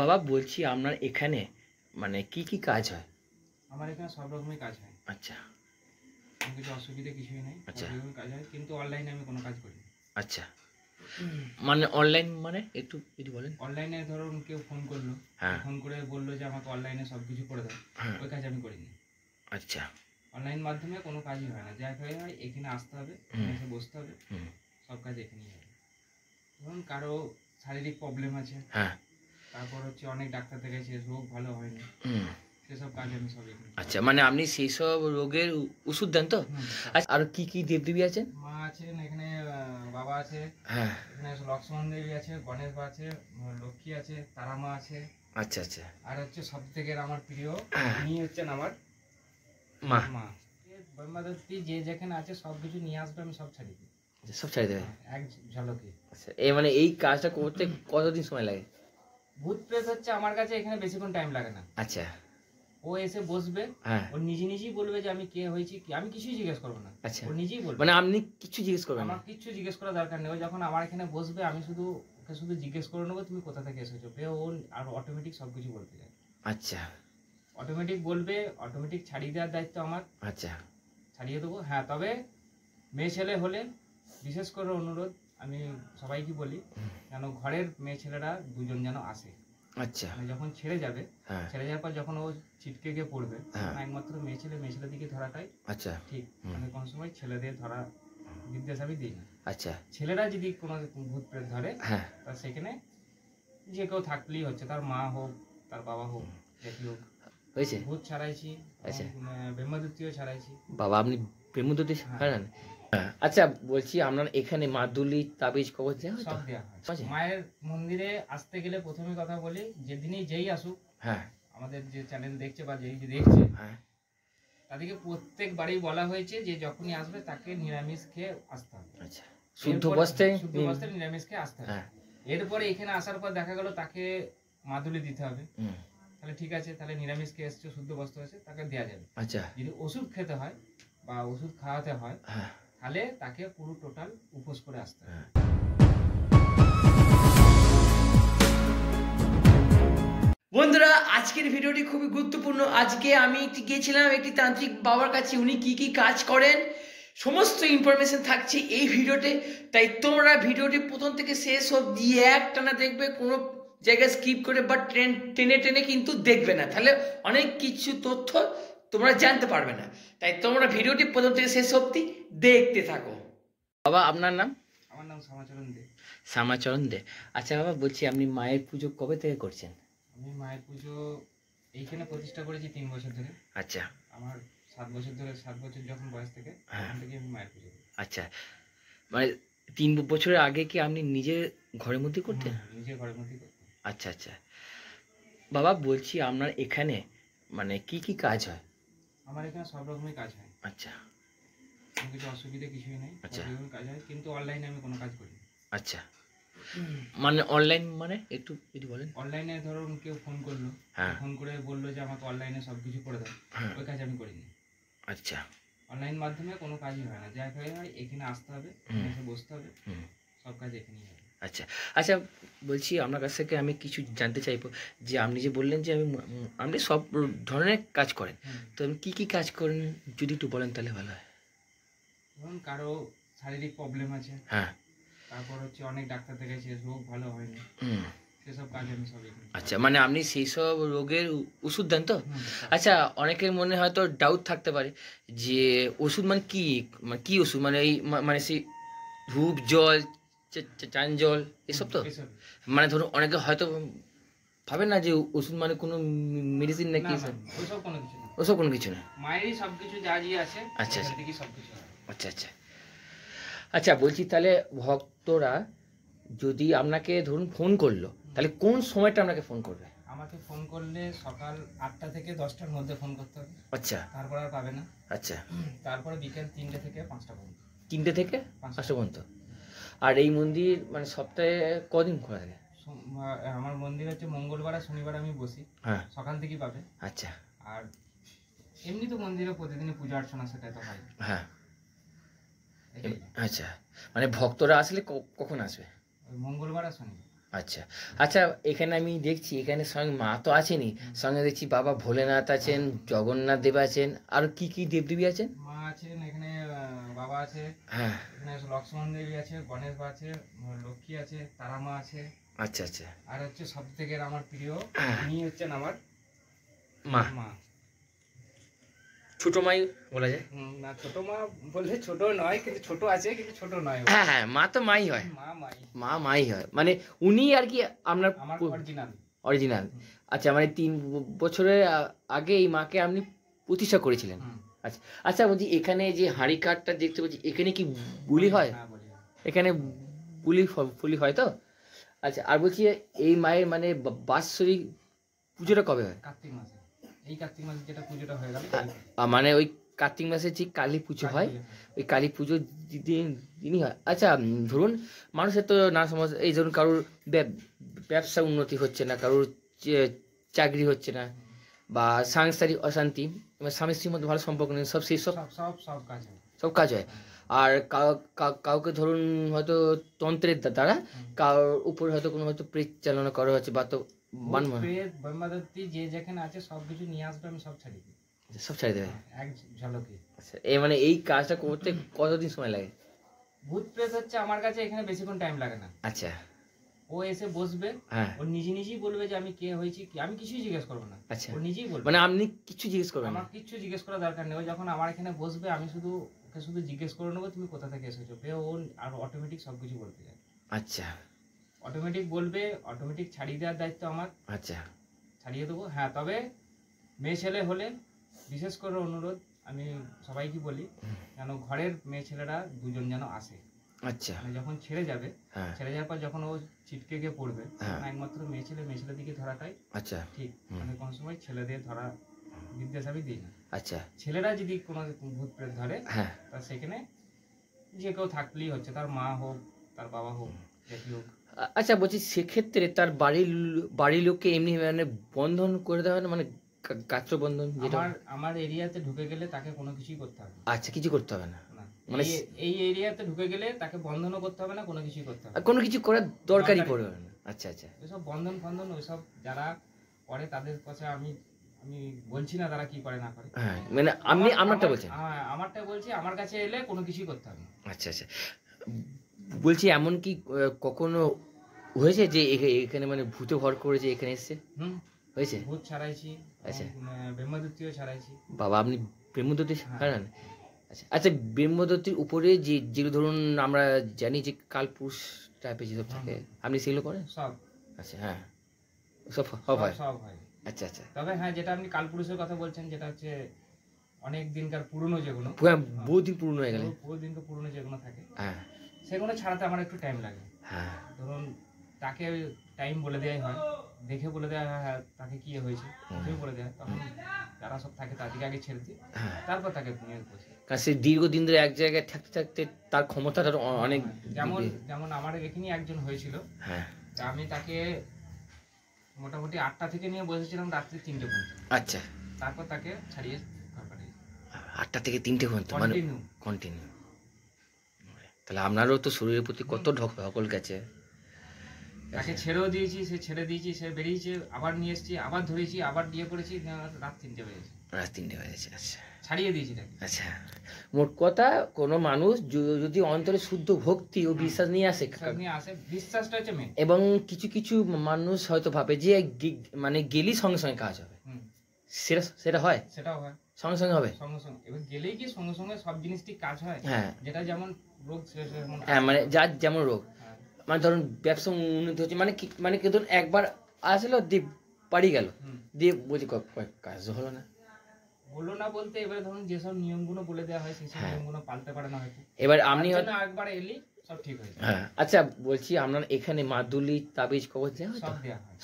বাবা বলছি আপনার এখানে মানে কি কাজ হয়? আমার এখানে সব রকমের কাজ হয়। আচ্ছা কিছু অসুবিধা কিছুই নেই, আচ্ছা সব রকমের কাজ হয়, কিন্তু অনলাইনে আমি কোনো কাজ করি না। আচ্ছা মানে অনলাইন মানে একটু যদি বলেন। অনলাইনে ধরুন কেউ ফোন করলো, হ্যাঁ ফোন করে বললো যে আমাকে অনলাইনে সব কিছু করে দাও, হ্যাঁ ওই কাজ আমি করিনি। আচ্ছা অনলাইন মাধ্যমে কোনো কাজই হয় না, যা হয়ে হয় এখানে আসতে হবে, এখানে এসে বসতে হবে, সব কাজ এখানেই হবে। ধরুন কারো শারীরিক প্রবলেম আছে, হ্যাঁ তারপর হচ্ছে অনেক ডাক্তার দেখাইছে, রোগ ভালো হয়নি, সেসব কাজ আমি সব এখানে। আচ্ছা মানে আপনি সেই সব রোগের ওষুধ দেন তো? আচ্ছা আর কি দেবদেবী আছেন? মা আছেন এখানে, বাবা আছে, হ্যাঁ এখানে লক্ষ্মণ দেবী আছে, গণেশ বা আছে, লক্ষ্মী আছে, তারা মা আছে। আচ্ছা আচ্ছা আর হচ্ছে সব থেকে আমার প্রিয় উনি হচ্ছেন আমার মা মা। ব্রহ্মাদত্তি যে যেখানে আছে সব কিছু নিয়ে আসবে, আমি সব ছাড়ি দিই, সব ছাড়ি দেবে এক ঝলকে। আচ্ছা এই মানে এই কাজটা করতে কতদিন সময় লাগে? ভূত প্রেত হচ্ছে আমার কাছে এখানে বেশিক্ষণ টাইম লাগে না। আচ্ছা ও এসে বসবে, হ্যাঁ ও নিজেই বলবে যে আমি কে হয়েছি, আমি কিছুই জিজ্ঞেস করবো না, আচ্ছা ও নিজেই বলবে। মানে আপনি কিছু জিজ্ঞেস করবেন না? আমার কিচ্ছু জিজ্ঞেস করার দরকার নেই, ও যখন আমার এখানে বসবে আমি শুধু ওকে শুধু জিজ্ঞেস করে নেবো তুমি কোথা থেকে এসেছো, ও আর অটোমেটিক সব কিছু বলতে যায়। আচ্ছা অটোমেটিক বলবে, অটোমেটিক ছাড়িয়ে দেওয়ার দায়িত্ব আমার, আচ্ছা ছাড়িয়ে দেবো। হ্যাঁ, তবে মেয়ে ছেলে হলে বিশেষ করে অনুরোধ আমি সবাইকে বলি, যেন ঘরের মেয়ে ছেলেরা দুজন যেন আসে। আচ্ছা মানে যখন ছেড়ে যাবে, হ্যাঁ ছেড়ে যাওয়ার পর যখন ও ছিটকে গিয়ে পড়বে, হ্যাঁ একমাত্র মেয়ে ছেলের দিকে ধরাটাই আচ্ছা ঠিক। মানে কোনো সময় ছেলেদের ধরা নির্দেশ আমি দিই না। আচ্ছা ছেলেরা যদি কোনো ভূত প্রেত ধরে, হ্যাঁ তা সেখানে যে কেউ থাকলেই হচ্ছে, তার মা হোক তার বাবা হোক, যেটি হোক। হয়েছে ভূত ছাড়াইছি, আচ্ছা ব্রহ্মদত্তিও ছাড়াইছি। বাবা আপনি প্রেমদতি হারান? আচ্ছা বলছি আপনার এখানে মাদুলি তাবিজ কবজ দেওয়া হয়? সব দেওয়া হয়। মায়ের মন্দিরে আসতে গেলে প্রথমে কথা বলি, যেদিনই যেই আসুক, হ্যাঁ আমাদের যে চ্যানেল দেখছে বা যেই যে দেখছে, হ্যাঁ তাদেরকে প্রত্যেকবারই বলা হয়েছে যে যখনই আসবে তাকে নিরামিষ খেয়ে আসতে হবে। আচ্ছা শুদ্ধ বস্তায় নিরামিষ খেয়ে আসতে হবে। হ্যাঁ এরপরে এখানে আসার পর দেখা গেল তাকে মাদুলি দিতে হবে, তাহলে ঠিক আছে, তাহলে নিরামিষ খেয়ে এসছে, শুদ্ধ বস্ত্র আছে, তাকে দেওয়া যাবে। আচ্ছা যদি ওষুধ খেতে হয় বা ওষুধ খাওয়াতে হয়, হ্যাঁ তাহলে তাকে পুরো টোটাল উপোস করে আসতে হবে। বন্ধুরা আজকের ভিডিওটি খুবই গুরুত্বপূর্ণ। আজকে আমি গিয়েছিলাম একটি তান্ত্রিক বাবার কাছে, উনি কি কাজ করেন সমস্ত ইনফরমেশন থাকছে এই ভিডিওতে। তাই তোমরা ভিডিওটি প্রথম থেকে শেষ অবধি একটানা দেখবে, কোনো জায়গায় স্কিপ করে বা টেনে কিন্তু দেখবে না, তাহলে অনেক কিছু তথ্য তোমরা জানতে পারবে না। তাই তোমরা ভিডিওটি প্রথম থেকে শেষ অবধি দেখতে থাকো। বাবা আপনার নাম? আমার নাম শ্যামাচরণ দে। শ্যামাচরণ দে। আচ্ছা বাবা বলছি আপনি মায়ের পুজো কবে থেকে করছেন? আমি মায়ের পুজো এইখানে প্রতিষ্ঠা করেছি 3 বছর ধরে। আচ্ছা আমার 7 বছর ধরে, 7 বছর যখন বয়স থেকে, তখন থেকে আমি মায়ের পুজো করি। আচ্ছা মানে 3 বছরের আগে কি আপনি নিজের ঘরের মধ্যে করতেন? নিজের ঘরের মধ্যেই করতাম। আচ্ছা আচ্ছা বাবা বলছি আপনার এখানে মানে কি কাজ হয়? আমার এখানে সব রকমের কাজ হয়। আচ্ছা কিছু অসুবিধা কিছুই নেই, আচ্ছা সব রকমের কাজ হয়, কিন্তু অনলাইনে আমি কোনো কাজ করি না। আচ্ছা মানে অনলাইন মানে একটু যদি বলেন। অনলাইনে ধরুন কেউ ফোন করলো, ফোন করে বললো যে আমাকে অনলাইনে সব কিছু করে দাও, ওই কাজ আমি করিনি। আচ্ছা অনলাইন মাধ্যমে কোনো কাজই হয় না, যা হয়ে হয় এখানে আসতে হবে, এখানে এসে বসতে হবে, সব কাজ এখানেই হবে। আচ্ছা আচ্ছা বলছি আপনার কাছ থেকে আমি কিছু জানতে চাইবো, যে আপনি যে বললেন যে আপনি সব ধরনের কাজ করেন, তো আপনি কি কাজ করেন যদি একটু বলেন তাহলে ভালো হয়। ধরুন কারো শারীরিক প্রবলেম আছে, হ্যাঁ তারপর হচ্ছে অনেক ডাক্তার দেখাইছে, রোগ ভালো হয়নি, সেসব কাজ আমি সব এখানে। আচ্ছা মানে আপনি সেই সব রোগের ওষুধ দেন তো? আচ্ছা অনেকের মনে হয়তো ডাউট থাকতে পারে যে ওষুধ মানে কি ওষুধ, মানে এই মানে সেই ধূপ জল চান জল এসব তো? মানে ধরুন অনেকে হয়তো ভাবে না যে ওষুধ মানে কোনো মেডিসিন নাকি, ওসব কোনো কিছু না, মায়েরই সবকিছু যা যা আছে। আচ্ছা আচ্ছা সবকিছু। আচ্ছা আচ্ছা আচ্ছা বলছি তাহলে ভক্তরা যদি আপনাকে ধরুন ফোন করলো, তাহলে কোন সময়টা আপনাকে ফোন করবে? আমাকে ফোন করলে সকাল 8টা থেকে 10টার মধ্যে ফোন করতে হবে। আচ্ছা তারপর আর পাবে না। আচ্ছা তারপরে বিকেল 3টে থেকে 5টা পর্যন্ত। 3টে থেকে 5টা পর্যন্ত। আর এই মন্দির মানে সপ্তাহে কদিন খোলা থাকে? আমার মন্দির হচ্ছে মঙ্গলবার আর শনিবার আমি বসি, হ্যাঁ সকাল থেকেই পাবে। আচ্ছা আর এমনি তো মন্দিরে প্রতিদিনই পূজা অর্চনা সেটা তো হয়। হ্যাঁ এটাই। আচ্ছা, মানে ভক্তরা আসলে কখন আসবে? ওই মঙ্গলবার আর শনিবার। আচ্ছা আচ্ছা, এখানে আমি দেখছি এখানে সঙ্গে মা তো আছেনই, সঙ্গে দেখছি বাবা ভোলেনাথ আছেন, জগন্নাথ দেব আছেন, আর কি কি দেবদেবী আছেন? মা আছেন এখানে, বাবা আছে, হ্যাঁ। এখানে লক্ষ্মণ দেবী আছে, গণেশ বা আছে, লক্ষ্মী আছে, তারা মা আছে। আচ্ছা আচ্ছা। আর হচ্ছে সব থেকে আমার প্রিয় হ্যাঁ। উনি হচ্ছেন আমার মা, মা। ছোট মাই বলা যায়। না, ছোট মা বললে ছোট নয়, কিন্তু ছোট আছে, কিন্তু ছোট নয়। হ্যাঁ হ্যাঁ, মা তো মাই হয়, মাই। মা মাই হয়, মানে উনি আর কি আপনার আমার অরিজিনাল। অরিজিনাল। আচ্ছা, মানে 3 বছরের আগে এই মাকে আপনি প্রতিষ্ঠা করেছিলেন। আচ্ছা আচ্ছা, বলছি এখানে যে হাঁড়ি কাঠটা দেখতে পাচ্ছি, এখানে কি বুলি হয়? হ্যাঁ, বলি। এখানে ফুলি হয় তো? আচ্ছা, আর বলছি এই মায়ের মানে বাৎসরিক পুজোটা কবে হয়? কার্তিক মাসে। এই কার্তিক মাসে যেটা পুজোটা হয়ে গেল, মানে ওই কার্তিক মাসে যে কালী পুজো হয়, ওই কালী পুজো দিনই হয়। আচ্ছা, ধরুন মানুষের তো নানা সমস্যা, এই ধরুন কারোর ব্যবসা উন্নতি হচ্ছে না, কারোর চাকরি হচ্ছে না, বা সাংসারিক অশান্তি, স্বামী স্ত্রীর মধ্যে ভালো সম্পর্ক নেই, সব সেই সব সব কাজ হয়। সব কাজ হয়। আর কাউকে ধরুন হয়তো তন্ত্রের দ্বারা কারোর উপর হয়তো কোনো হয়তো প্রেত চালনা করা হচ্ছে, বা তো প্রেত ব্রহ্মাদত্তি যে যেখানে আছে সবকিছু নিয়ে আসবে, আমি সব ছাড়িয়ে দিই। সব ছাড়িয়ে দেবে? এক ঝলকে। আচ্ছা, মানে এই কাজটা করতে কতদিন সময় লাগে? ভূত প্রেত হচ্ছে আমার কাছে এখানে বেশিক্ষণ টাইম লাগে না। আচ্ছা। ও এসে বসবে, হ্যাঁ। ও নিজেই বলবে যে আমি কে হয়েছি, কি আমি কিছুই জিজ্ঞেস করবো না। আচ্ছা, ও নিজেই বলবে। মানে আপনি কিছু জিজ্ঞেস করবেন না? আমার কিছু জিজ্ঞেস করার দরকার নেই। ও যখন আমার এখানে বসবে, আমি ওকে শুধু জিজ্ঞেস করে নেবো তুমি কোথা থেকে এসেছো, ও আর অটোমেটিক সবকিছু বলতে যায়। আচ্ছা। অটোমেটিক বলবে, অটোমেটিক ছাড়িয়ে দেওয়ার দায়িত্ব আমার। আচ্ছা। ছাড়িয়ে দেবো। হ্যাঁ, তবে মেয়ে ছেলে হলে বিশেষ করে অনুরোধ আমি সবাইকে বলি, কেন ঘরের মেয়ে ছেলেরা দুজন যেন আসে। আচ্ছা। মানে যখন ছেড়ে যাবে, হ্যাঁ। ছেড়ে যাওয়ার পর যখন ও ছিটকে গিয়ে পড়বে, হ্যাঁ। তখন একমাত্র মেয়ে ছেলের দিকে ধরাটাই আচ্ছা। ঠিক। মানে কোনো সময় ছেলেদের ধরা নির্দেশ আমি দিই না। আচ্ছা। ছেলেরা যদি কোনো ভূত প্রেত ধরে, হ্যাঁ, তা সেখানে যে কেউ থাকলেই হচ্ছে, তার মা হোক, তার বাবা হোক, যেটি হোক। আচ্ছা, বলছি সেক্ষেত্রে তার বাড়ির লোককে এমনি মানে বন্ধন করে দেওয়া হয় না, মানে গাত্র বন্ধন যেটা? আমার এরিয়াতে ঢুকে গেলে তাকে কোনো কিছুই করতে হবে না। আচ্ছা, কিছু করতে হবে না? মানে এই এরিয়াতে ঢুকে গেলে তাকে বন্ধনও করতে হবে না, কোনো কিছুই করতে হবে না। কোনো কিছু করার দরকারই পড়বে না? আচ্ছা আচ্ছা। ওইসব বন্ধন ওইসব যারা করে তাদের কাছে আমি বলছি না তারা কি করে না করে। হ্যাঁ, মানে আমারটা বলছেন? হ্যাঁ, আমারটা বলছি, আমার কাছে এলে কোনো কিছুই করতে হবে না। আচ্ছা আচ্ছা, বলছি এমন কি কখনো হয়েছে যে এখানে মানে ভূতে ভর করেছে এখানে এসছে? হয়েছে? ভূত ছাড়াইছি। আচ্ছা। ব্রহ্মদত্তিও ছাড়াইছি। বাবা, আপনি ব্রহ্মদত্তি হারান? আচ্ছা আচ্ছা, ব্রহ্মদত্তির উপরে যেগুলো ধরুন আমরা জানি যে কালপুরুষ টাইপের যেসব থাকে, আপনি সেগুলো করেন? সব। আচ্ছা, হ্যাঁ, সব হয়? সব হয়। আচ্ছা আচ্ছা। তবে হ্যাঁ, যেটা আপনি কালপুরুষের কথা বলছেন, যেটা হচ্ছে অনেক দিনকার পুরনো, যেগুলো বহুদিন পুরনো হয়ে গেলে, বহুদিনকার পুরনো যেগুলো থাকে, হ্যাঁ, সেগুলো ছাড়াতে আমার একটু টাইম লাগে। হ্যাঁ। ধরুন তাকে টাইম বলে দেওয়াই হয়, দেখে বলে দেওয়া হয়, হ্যাঁ তাকে কি হয়েছে তুমি বলে দেওয়া হয়। তখন যারা সব থাকে তাদেরকে আগে ছেড়ে দিই, তারপর তাকে নিয়ে বসি। কারণ সে দীর্ঘদিন ধরে এক জায়গায় থাকতে থাকতে তার ক্ষমতাটা অনেক। যেমন আমার এখানে একজন হয়েছিল, হ্যাঁ, তা আমি তাকে মোটামুটি 8টা থেকে নিয়ে বসেছিলাম রাত্রি 3টে পর্যন্ত। আচ্ছা। তারপর তাকে ছাড়িয়ে ঘর পাঠিয়েছি। 8টা থেকে 3টে পর্যন্ত, মানে কন্টিনিউ? তাহলে আপনারও তো শরীরের প্রতি কত ধকল গেছে। তাকে ছেড়েও দিয়েছি, সে ছেড়ে দিয়েছি, সে বেরিয়েছে, আবার নিয়ে এসেছি, আবার ধরেছি, আবার দিয়ে পড়েছি, রাত 3টে বেজেছে। রাত 3টে বেজেছে? আচ্ছা, ছাড়িয়ে দিয়েছি তাকে। আচ্ছা, মোট কথা কোনো মানুষ যদি অন্তরে শুদ্ধ ভক্তি ও বিশ্বাস নিয়ে আসে, বিশ্বাসটা হচ্ছে মেন। এবং কিছু কিছু মানুষ হয়তো ভাবে যে মানে গেলেই সঙ্গে সঙ্গে কাজ হবে, সেটা হয়? সেটাও হয়, সঙ্গে সঙ্গে হবে। এবার গেলেই কি সঙ্গে সঙ্গে সব জিনিসটি কাজ হয়? হ্যাঁ, যেটা যেমন রোগ, হ্যাঁ, মানে যার যেমন রোগ, মানে ধরুন ব্যবসা উন্নতি হচ্ছে, মানে কি ধরুন একবার আসলো দিয়ে বাড়ি গেল, দিয়ে বলছি কাজ হলো না বলতে, এবার ধরুন যেসব নিয়মগুলো বলে দেওয়া হয়, সেই সব নিয়মগুলো পাল্টে পারে না হয়তো। এবার আপনি একবার এলি সব ঠিক হয়ে যায়। হ্যাঁ, আচ্ছা, বলছি আপনার এখানে মাদুলি, তাবিজ, কবজ দেওয়া হয়?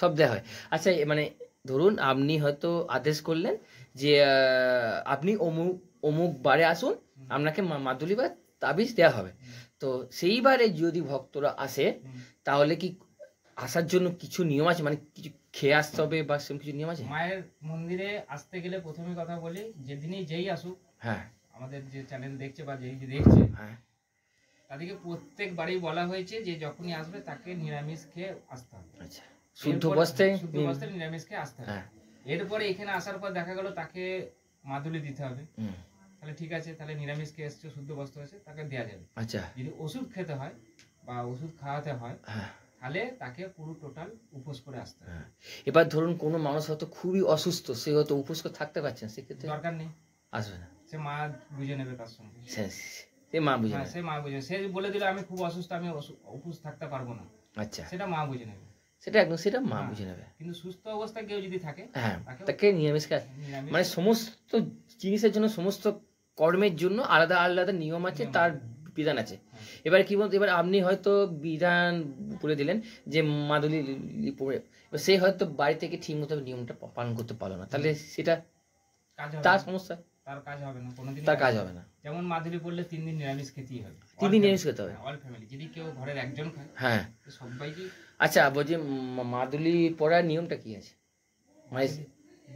সব দেওয়া হয়। আচ্ছা, মানে ধরুন আপনি হয়তো আদেশ করলেন যে আপনি অমুক বারে আসুন, আপনাকে মাদুলি বা তাবিজ দেওয়া হবে। তো সেইবারে যদি ভক্তরা আসে, তাহলে কি আসার জন্য কিছু নিয়ম আছে, মানে কিছু খেয়ে আসতে হবে বা সেরকম কিছু নিয়ম আছে? মায়ের মন্দিরে আসতে গেলে প্রথমে কথা বলি, যেদিনই যেই আসুক, হ্যাঁ, আমাদের যে চ্যানেল দেখছে বা যেই দেখছে, হ্যাঁ, তাদেরকে প্রত্যেকবারই বলা হয়েছে যে যখনই আসবে তাকে নিরামিষ খেয়ে আসতে হবে। আচ্ছা, শুদ্ধ অবস্থায় নিরামিষ খেয়ে আসতে হবে। এরপরে এখানে আসার পর দেখা গেল তাকে মাদুলি দিতে হবে, তাহলে ঠিক আছে, তাহলে নিরামিষ খেয়ে এসছে, শুদ্ধ বস্ত্র আছে, তাকে দেওয়া যাবে। আচ্ছা, যদি ওষুধ খেতে হয় বা ওষুধ খাওয়াতে হয় তাহলে তাকে পুরো টোটাল উপোস করে আসতে হবে। এবার ধরুন কোনো মানুষ হয়তো খুবই অসুস্থ, সে হয়তো উপোস করে থাকতে পারছে না, সেক্ষেত্রে দরকার নেই, আসবে না, সে মা বুঝে নেবে তার সঙ্গে। সে মা বুঝে সে মা বুঝে, সে বলে দিল আমি খুব অসুস্থ, আমি উপোস থাকতে পারবো না, আচ্ছা, সেটা মা বুঝে নেবে, সেটা একদম সেটা মা বুঝে নেবে। কিন্তু সুস্থ অবস্থায় কেউ যদি থাকে তাকে নিরামিষ মানে সমস্ত জিনিসের জন্য, সমস্ত কর্মের জন্য আলাদা আলাদা নিয়ম আছে, তার বিধান আছে। এবার কি বলতো, এবার আপনি হয়তো বিধান বলে দিলেন যে মাদুলি পড়ে, সে হয়তো বাড়ি থেকে ঠিক মতো নিয়মটা পালন করতে পারলো না, তাহলে সেটা তার সমস্যা, তার কাজ হবে না, কোনোদিন তার কাজ হবে না। যেমন মাদুলি পড়লে 3 দিন নিরামিষ খেতেই হবে, 3 দিন নিরামিষ খেতে হবে অল ফ্যামিলি। যদি কেউ ঘরের একজন খায়, হ্যাঁ, সবাইকে। আচ্ছা, বলছি মাদুলি পড়ার নিয়মটা কি আছে? মানে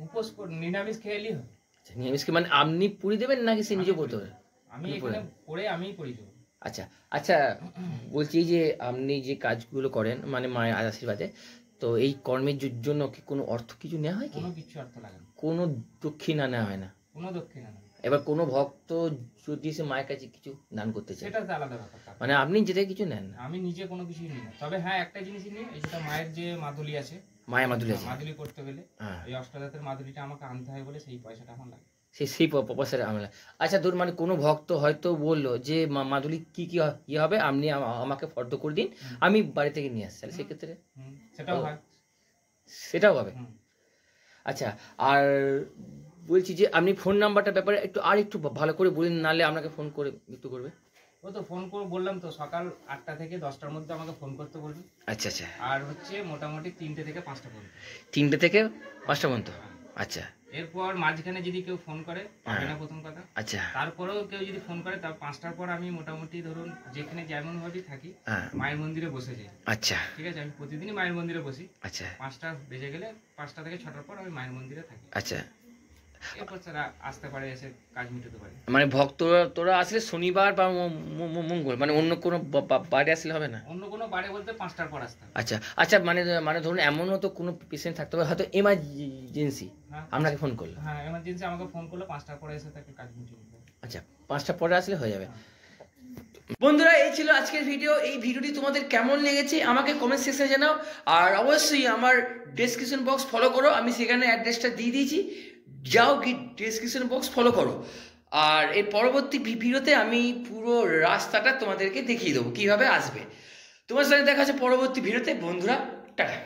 উপোস নিরামিষ খেলেই হবে। আচ্ছা, নিরামিষ মানে আপনি পুরি দেবেন নাকি সে নিজে পড়তে হবে? আমি এখানে পড়ে আমিই পড়ি দেবো। আচ্ছা আচ্ছা, বলছি যে আপনি যে কাজগুলো করেন মানে মায়ের আশীর্বাদে, তো এই কর্মের জন্য কি কোনো অর্থ কিছু নেওয়া হয়? কোনো কিছু অর্থ লাগে না, কোনো দক্ষিণা নেওয়া হয় না? কোনো দক্ষিণা না। এবার কোনো ভক্ত যদি এসে মায়ের কাছে কিছু দান করতে চায়, সেটা তো আলাদা ব্যাপার, মানে আপনি যেটা কিছু নেন না? আমি নিজে কোনো কিছুই নিই না, তবে হ্যাঁ একটা জিনিসই নিই, এই যেটা মায়ের যে মাদুলি আছে, মায়ের মাদুলি আছে, মাদুলি করতে গেলে এই অষ্টদাতের মাদুলিটা আমাকে আনতে হয় বলে সেই পয়সাটা আমার লাগে, সেই পয়সাটা আমার লাগে। আচ্ছা, ধরুন মানে কোনো ভক্ত হয়তো বললো যে মাদুলি কি কি ইয়ে হবে, আপনি আমাকে ফর্দ করে দিন, আমি বাড়ি থেকে নিয়ে আসছি, তাহলে সেক্ষেত্রে সেটাও হয়, সেটাও হবে? আচ্ছা, আর বলছি যে আপনি ফোন নাম্বারটার ব্যাপারে একটু ভালো করে বলুন, নাহলে আপনাকে ফোন করে মৃত্যু করবে। ও তো ফোন করে বললাম তো, সকাল 8টা থেকে 10টার মধ্যে আমাকে ফোন করতে বলবে। আচ্ছা আচ্ছা, আর হচ্ছে মোটামুটি 3টে থেকে 5টা পর্যন্ত। 3টে থেকে 5টা পর্যন্ত? আচ্ছা, এরপর মাঝখানে যদি কেউ ফোন করে পাবে না, প্রথম কথা। আচ্ছা, তারপরেও কেউ যদি ফোন করে, তার 5টার পর আমি মোটামুটি ধরুন যেখানে যেমন ভাবে থাকি মায়ের মন্দিরে বসে যাই। আচ্ছা, ঠিক আছে, আমি প্রতিদিনই মায়ের মন্দিরে বসি। আচ্ছা, 5টা বেজে গেলে 5টা থেকে 6টার পর আমি মায়ের মন্দিরে থাকি। আচ্ছা, এরপর তারা আসতে পারে, এসে কাজ মিটাতে পারে। মানে ভক্তরা তোরা আসলে শনিবার বা মঙ্গল, মানে অন্য কোনো বারে আসলে হবে না? অন্য কোনো বারে বলতে 5টার পর আসতে হবে। আচ্ছা আচ্ছা, মানে ধরুন এমনও তো কোনো পেশেন্ট থাকতে হবে হয়তো এমার্জেন্সি, আপনাকে ফোন করলো। হ্যাঁ, এমার্জেন্সি আমাকে ফোন করলো, 5টার পরে এসে তাকে কাজ মিটিয়ে দিতে হবে। আচ্ছা, 5টার পরে আসলে হয়ে যাবে। বন্ধুরা, এই ছিল আজকের ভিডিও। এই ভিডিওটি তোমাদের কেমন লেগেছে আমাকে কমেন্ট সেকশনে জানাও, আর অবশ্যই আমার ডেসক্রিপশন বক্স ফলো করো, আমি সেখানে অ্যাড্রেসটা দিয়ে দিয়েছি, যাও কি ডেসক্রিপশন বক্স ফলো করো। আর এর পরবর্তী ভিডিওতে আমি পুরো রাস্তাটা তোমাদেরকে দেখিয়ে দেবো কীভাবে আসবে। তোমার সাথে দেখা হচ্ছে পরবর্তী ভিডিওতে। বন্ধুরা, টাটা।